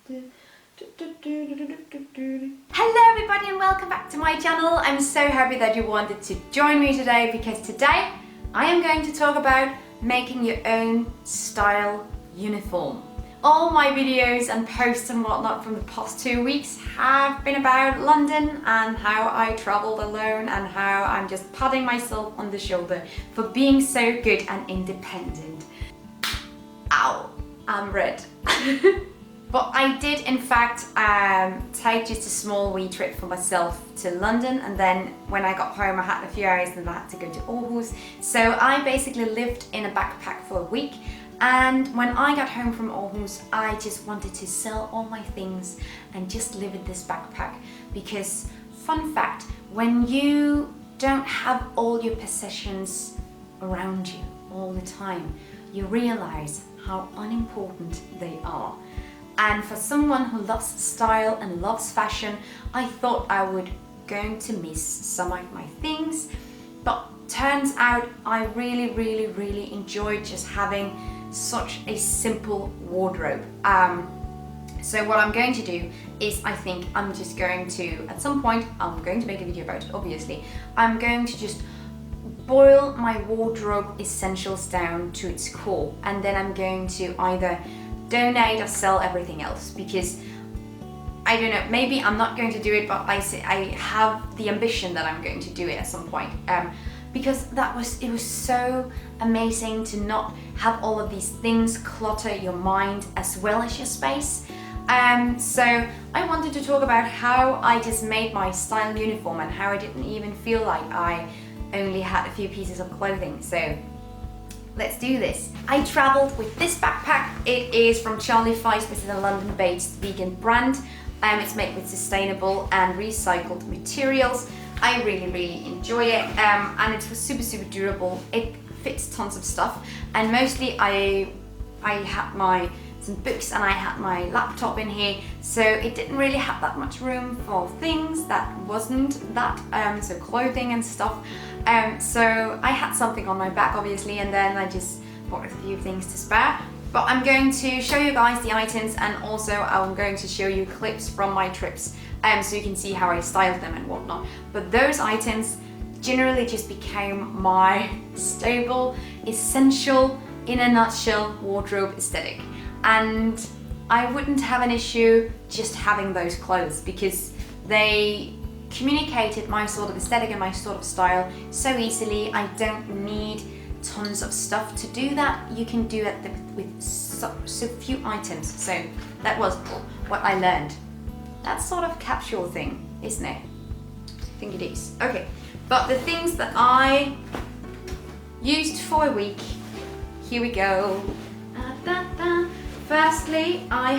Hello everybody and welcome back to my channel. I'm so happy that you wanted to join me today because today I am going to talk about making your own style uniform. All my videos and posts and whatnot from the past 2 weeks have been about London and how I travelled alone and how I'm just patting myself on the shoulder for being so good and independent. Ow, I'm red. But I did in fact take just a small wee trip for myself to London, and then when I got home I had a few hours and I had to go to Aarhus. So I basically lived in a backpack for a week, and when I got home from Aarhus I just wanted to sell all my things and just live in this backpack because, fun fact, when you don't have all your possessions around you all the time, you realize how unimportant they are. And for someone who loves style and loves fashion, I thought I would going to miss some of my things, but turns out I really enjoyed just having such a simple wardrobe. So what I'm going to do is, I think I'm just going to, at some point, I'm going to make a video about it obviously, I'm going to just boil my wardrobe essentials down to its core, and then I'm going to either donate or sell everything else, because I don't know, maybe I'm not going to do it, but I have the ambition that I'm going to do it at some point, because it was so amazing to not have all of these things clutter your mind as well as your space. So I wanted to talk about how I just made my style uniform and how I didn't even feel like I only had a few pieces of clothing. So let's do this. I travelled with this backpack. It is from Charlie Feist. This is a London-based vegan brand. It's made with sustainable and recycled materials. I really enjoy it, and it's super durable. It fits tons of stuff, and mostly I had some books and I had my laptop in here, so it didn't really have that much room for things that wasn't that, so clothing and stuff. So I had something on my back obviously, and then I just bought a few things to spare. But I'm going to show you guys the items, and also I'm going to show you clips from my trips, so you can see how I styled them and whatnot. But those items generally just became my stable, essential, in a nutshell, wardrobe aesthetic. And I wouldn't have an issue just having those clothes because they communicated my sort of aesthetic and my sort of style so easily. I don't need tons of stuff to do that. You can do it with so few items. So that was what I learned. That sort of capsule thing, isn't it? I think it is. Okay, but the things that I used for a week, here we go. Firstly, I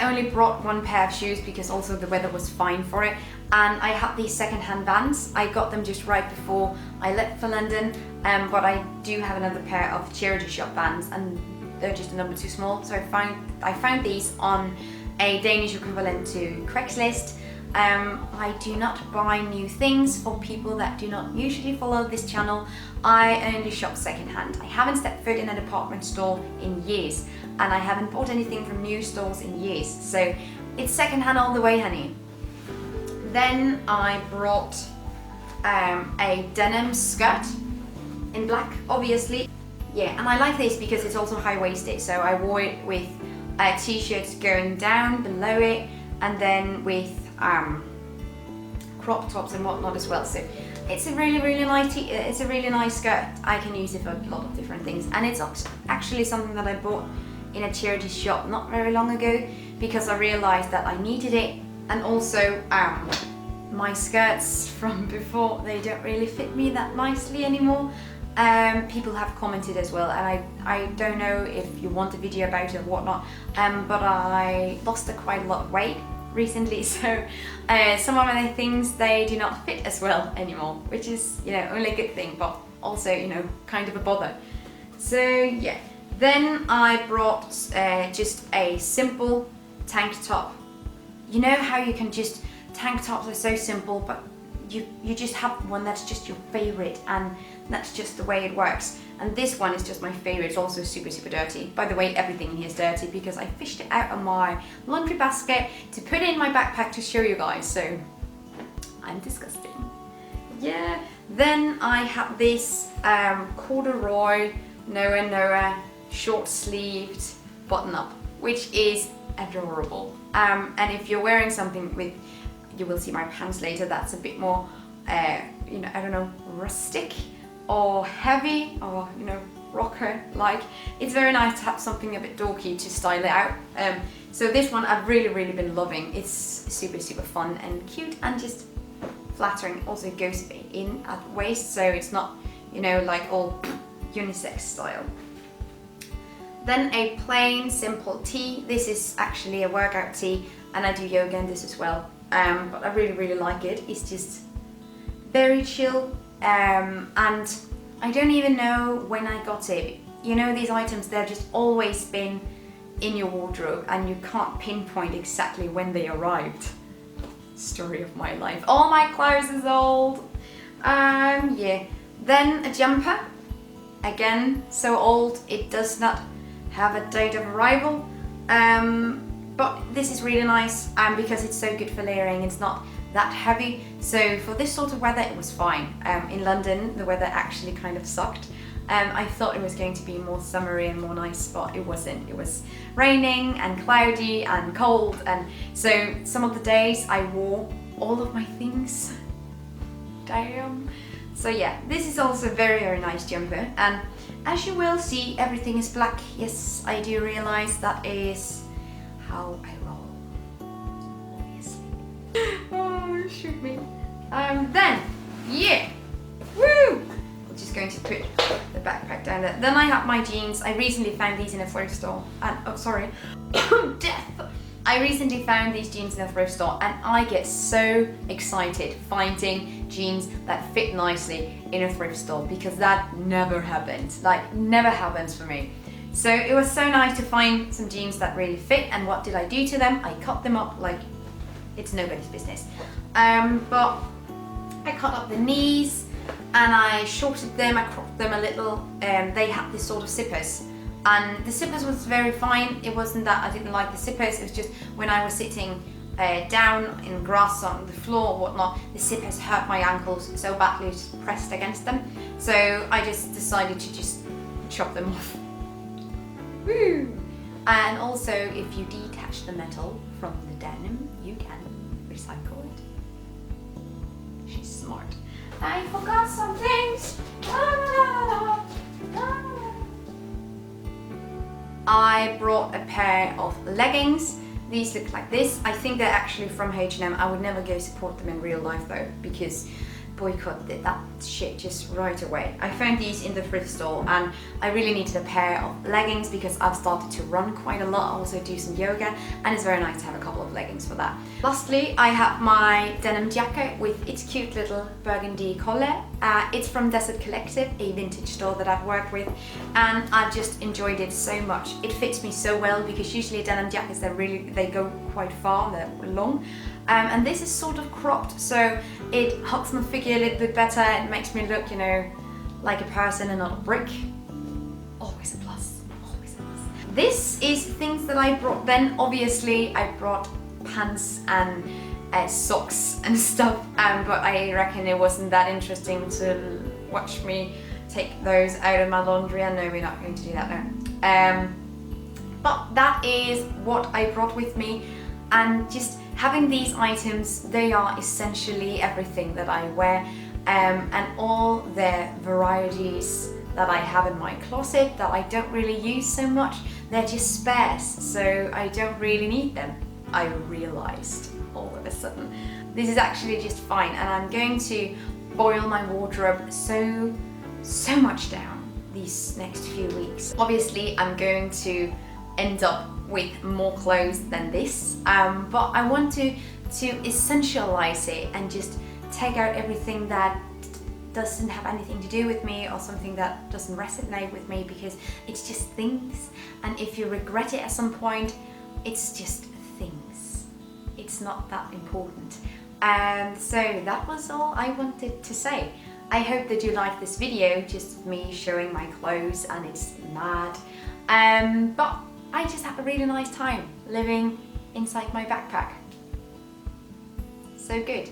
only brought one pair of shoes because also the weather was fine for it, and I had these second-hand Vans. I got them just right before I left for London, but I do have another pair of charity shop Vans, and they're just a number too small. So I found these on a Danish equivalent to Craigslist. I do not buy new things for people that do not usually follow this channel. I only shop secondhand. I haven't stepped foot in a department store in years, and I haven't bought anything from new stores in years. So it's secondhand all the way, honey. Then I brought a denim skirt in black, obviously. Yeah, and I like this because it's also high-waisted. So I wore it with t-shirts going down below it, and then with crop tops and whatnot as well. So it's a really nice skirt. I can use it for a lot of different things, and it's actually something that I bought in a charity shop not very long ago because I realized that I needed it. And also my skirts from before, they don't really fit me that nicely anymore. People have commented as well, and I don't know if you want a video about it or whatnot, but I lost quite a lot of weight recently, so some of my things, they do not fit as well anymore, which is, you know, only a good thing, but also, you know, kind of a bother. So yeah, then I brought just a simple tank top. You know how you can just, tank tops are so simple, but you just have one that's just your favorite, and that's just the way it works. And this one is just my favorite. It's also super, super dirty. By the way, everything in here is dirty because I fished it out of my laundry basket to put it in my backpack to show you guys. So I'm disgusting. Yeah. Then I have this corduroy Noah short sleeved button up, which is adorable. And if you're wearing something with, you will see my pants later, that's a bit more, you know, I don't know, rustic or heavy or, you know, rocker like. It's very nice to have something a bit dorky to style it out. So this one I've really been loving. It's super, super fun and cute and just flattering. Also goes in at the waist, so it's not, you know, like all unisex style. Then a plain simple tee. This is actually a workout tee, and I do yoga in this as well. But I really like it. It's just very chill, and I don't even know when I got it. You know, these items, they've just always been in your wardrobe and you can't pinpoint exactly when they arrived. Story of my life. All my clothes is old. Yeah. Then a jumper. Again, so old it does not have a date of arrival. But this is really nice because it's so good for layering. It's not that heavy. So for this sort of weather, it was fine. In London, the weather actually kind of sucked. I thought it was going to be more summery and more nice, but it wasn't. It was raining and cloudy and cold, and so some of the days I wore all of my things. Damn. So yeah, this is also a very nice jumper, and as you will see, everything is black. Yes, I do realize that is how I roll, obviously. Oh, shoot me. Then, yeah, woo! I'm just going to put the backpack down there. Then I have my jeans. I recently found these in a thrift store. And, oh, sorry, death. I recently found these jeans in a thrift store, and I get so excited finding jeans that fit nicely in a thrift store because that never happens. Like, never happens for me. So it was so nice to find some jeans that really fit, and what did I do to them? I cut them up like it's nobody's business. But I cut up the knees and I shorted them, I cropped them a little. They had this sort of zippers, and the zippers was very fine. It wasn't that I didn't like the zippers, it was just when I was sitting down in grass on the floor or whatnot, the zippers hurt my ankles so badly, just pressed against them. So I just decided to just chop them off. Woo! And also, if you detach the metal from the denim, you can recycle it. She's smart. I forgot some things. I brought a pair of leggings. These look like this. I think they're actually from H&M. I would never go support them in real life though, because boycott did that shit just right away. I found these in the thrift store, and I really needed a pair of leggings because I've started to run quite a lot. I also do some yoga, and it's very nice to have a couple of leggings for that. Lastly, I have my denim jacket with its cute little burgundy collar. It's from Desert Collective, a vintage store that I've worked with, and I've just enjoyed it so much. It fits me so well because usually denim jackets, they go quite far, they're long. And this is sort of cropped, so it hugs my figure a little bit better. It makes me look, you know, like a person and not a brick. Always a plus, always a plus. This is things that I brought then. Obviously, I brought pants and socks and stuff, but I reckon it wasn't that interesting to watch me take those out of my laundry. I know we're not going to do that now. But that is what I brought with me, and just having these items, they are essentially everything that I wear, and all the varieties that I have in my closet that I don't really use so much, they're just spares, so I don't really need them. I realized all of a sudden. This is actually just fine, and I'm going to boil my wardrobe so much down these next few weeks. Obviously, I'm going to end up with more clothes than this, but I want to essentialize it and just take out everything that doesn't have anything to do with me or something that doesn't resonate with me, because it's just things, and if you regret it at some point, it's just things. It's not that important. And so that was all I wanted to say. I hope that you liked this video, just me showing my clothes, and it's mad. But I just had a really nice time living inside my backpack. So good.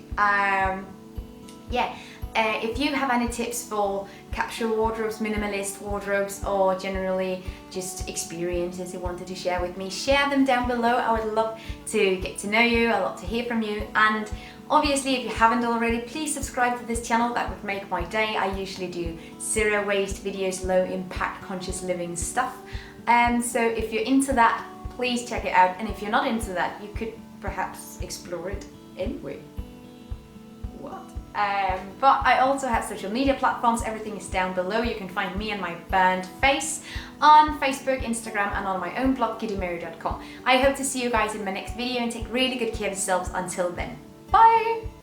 If you have any tips for capsule wardrobes, minimalist wardrobes, or generally just experiences you wanted to share with me, share them down below. I would love to get to know you, I'd love to hear from you. And obviously, if you haven't already, please subscribe to this channel. That would make my day. I usually do zero waste videos, low impact, conscious living stuff. So if you're into that, please check it out. And if you're not into that, you could perhaps explore it anyway. What? But I also have social media platforms. Everything is down below. You can find me and my burnt face on Facebook, Instagram, and on my own blog, kittymary.com. I hope to see you guys in my next video, and take really good care of yourselves until then. Bye!